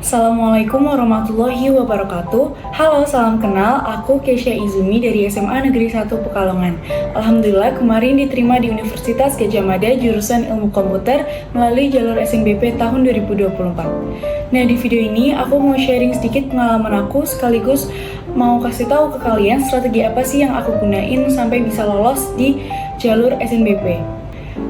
Assalamualaikum warahmatullahi wabarakatuh. Halo, salam kenal. Aku Keisha Izumi dari SMA Negeri 1 Pekalongan. Alhamdulillah kemarin diterima di Universitas Gadjah Mada jurusan Ilmu Komputer melalui jalur SNBP tahun 2024. Nah, di video ini aku mau sharing sedikit pengalaman aku sekaligus mau kasih tahu ke kalian strategi apa sih yang aku gunain sampai bisa lolos di jalur SNBP.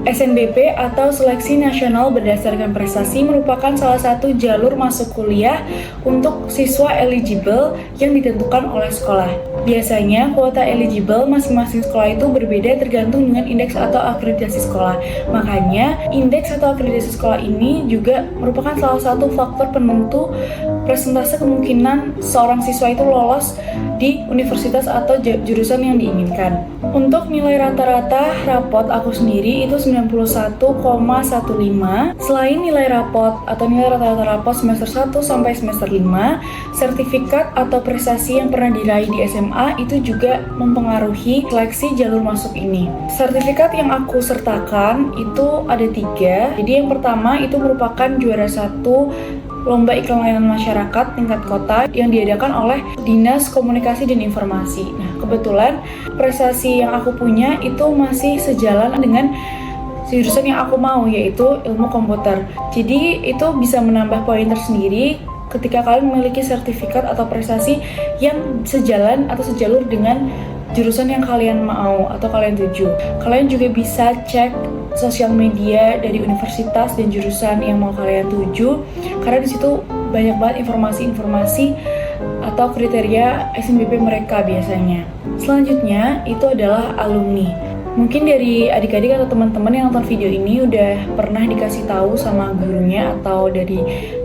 SNBP atau Seleksi Nasional Berdasarkan Prestasi merupakan salah satu jalur masuk kuliah untuk siswa eligible yang ditentukan oleh sekolah. Biasanya kuota eligible masing-masing sekolah itu berbeda tergantung dengan indeks atau akreditasi sekolah. Makanya indeks atau akreditasi sekolah ini juga merupakan salah satu faktor penentu persentase kemungkinan seorang siswa itu lolos di universitas atau jurusan yang diinginkan. Untuk nilai rata-rata rapot aku sendiri itu 91,15. Selain nilai rapot atau nilai rata-rata rapot semester 1 sampai semester 5, sertifikat atau prestasi yang pernah diraih di SMA itu juga mempengaruhi seleksi jalur masuk ini. Sertifikat yang aku sertakan itu ada 3. Jadi yang pertama itu merupakan juara 1 Lomba Iklan Layanan Masyarakat tingkat kota yang diadakan oleh Dinas Komunikasi dan Informasi. Nah, kebetulan prestasi yang aku punya itu masih sejalan dengan jurusan yang aku mau, yaitu ilmu komputer. Jadi itu bisa menambah poin tersendiri ketika kalian memiliki sertifikat atau prestasi yang sejalan atau sejalur dengan jurusan yang kalian mau atau kalian tuju. Kalian juga bisa cek sosial media dari universitas dan jurusan yang mau kalian tuju, karena di situ banyak banget informasi-informasi atau kriteria SNBP mereka biasanya. Selanjutnya itu adalah alumni. Mungkin dari adik-adik atau teman-teman yang nonton video ini udah pernah dikasih tahu sama gurunya atau dari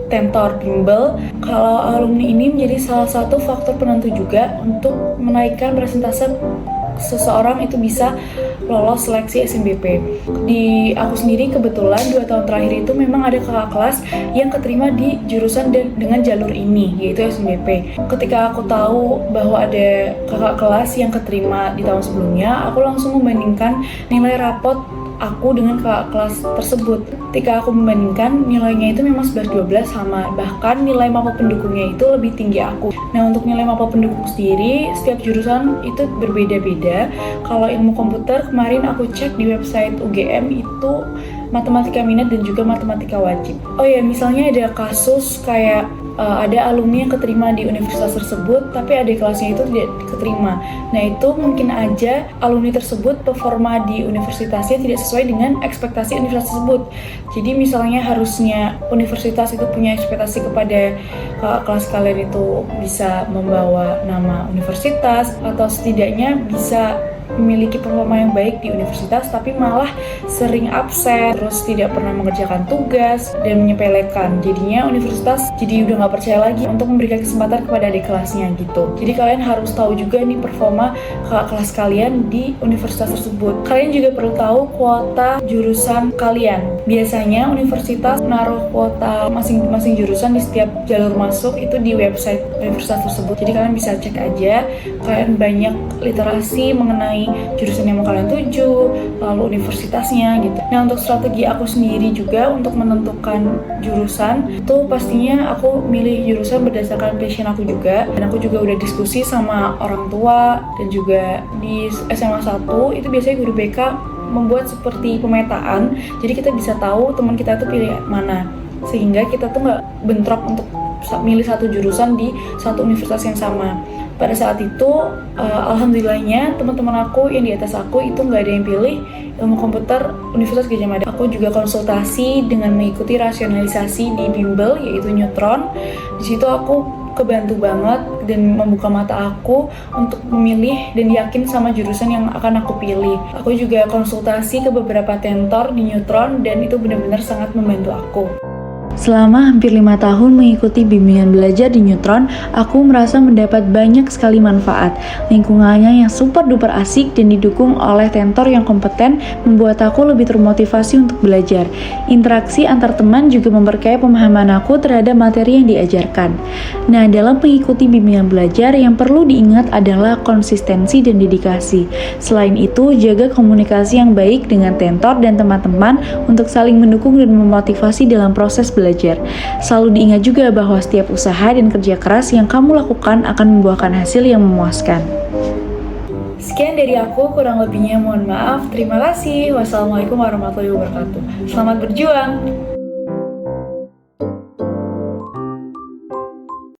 tentor bimbel kalau alumni ini menjadi salah satu faktor penentu juga untuk menaikkan persentase seseorang itu bisa lolos seleksi SNBP. Di aku sendiri kebetulan 2 tahun terakhir itu memang ada kakak kelas yang keterima di jurusan dengan jalur ini, yaitu SNBP. Ketika aku tahu bahwa ada kakak kelas yang keterima di tahun sebelumnya, aku langsung membandingkan nilai rapot aku dengan kakak kelas tersebut. Ketika aku membandingkan, nilainya itu memang 11-12 sama, bahkan nilai mapel pendukungnya itu lebih tinggi aku. Nah, untuk nilai mapel pendukung sendiri, setiap jurusan itu berbeda-beda. Kalau ilmu komputer, kemarin aku cek di website UGM itu matematika minat dan juga matematika wajib. Oh ya, misalnya ada kasus kayak ada alumni yang keterima di universitas tersebut, tapi adik kelasnya itu tidak keterima. Nah, itu mungkin aja alumni tersebut performa di universitasnya tidak sesuai dengan ekspektasi universitas tersebut. Jadi misalnya harusnya universitas itu punya ekspektasi kepada kelas kalian itu bisa membawa nama universitas atau setidaknya bisa memiliki performa yang baik di universitas, tapi malah sering absen, terus tidak pernah mengerjakan tugas dan menyepelekan. Jadinya universitas jadi udah nggak percaya lagi untuk memberikan kesempatan kepada adik kelasnya gitu. Jadi kalian harus tahu juga nih performa kakak kelas kalian di universitas tersebut. Kalian juga perlu tahu kuota jurusan kalian. Biasanya universitas menaruh kuota masing-masing jurusan di setiap jalur masuk itu di website universitas tersebut. Jadi kalian bisa cek aja, kalian banyak literasi mengenai jurusan yang mau kalian tuju, lalu universitasnya gitu. Nah, untuk strategi aku sendiri juga untuk menentukan jurusan itu pastinya aku milih jurusan berdasarkan passion aku juga, dan aku juga udah diskusi sama orang tua dan juga di SMA 1 itu biasanya guru BK membuat seperti pemetaan, jadi kita bisa tahu teman kita tuh pilih mana, sehingga kita tuh nggak bentrok untuk milih satu jurusan di satu universitas yang sama. Pada saat itu, alhamdulillahnya teman-teman aku yang di atas aku itu nggak ada yang pilih ilmu komputer Universitas Gadjah Mada. Aku juga konsultasi dengan mengikuti rasionalisasi di bimbel, yaitu Neutron. Di situ aku kebantu banget dan membuka mata aku untuk memilih dan yakin sama jurusan yang akan aku pilih. Aku juga konsultasi ke beberapa tentor di Neutron dan itu benar-benar sangat membantu aku. Selama hampir 5 tahun mengikuti bimbingan belajar di Neutron, aku merasa mendapat banyak sekali manfaat. Lingkungannya yang super duper asik dan didukung oleh tentor yang kompeten membuat aku lebih termotivasi untuk belajar. Interaksi antar teman juga memperkaya pemahaman aku terhadap materi yang diajarkan. Nah, dalam mengikuti bimbingan belajar yang perlu diingat adalah konsistensi dan dedikasi. Selain itu, jaga komunikasi yang baik dengan tentor dan teman-teman untuk saling mendukung dan memotivasi dalam proses belajar. belajar. Selalu diingat juga bahwa setiap usaha dan kerja keras yang kamu lakukan akan membuahkan hasil yang memuaskan. Sekian dari aku, kurang lebihnya mohon maaf. Terima kasih. Wassalamualaikum warahmatullahi wabarakatuh. Selamat berjuang.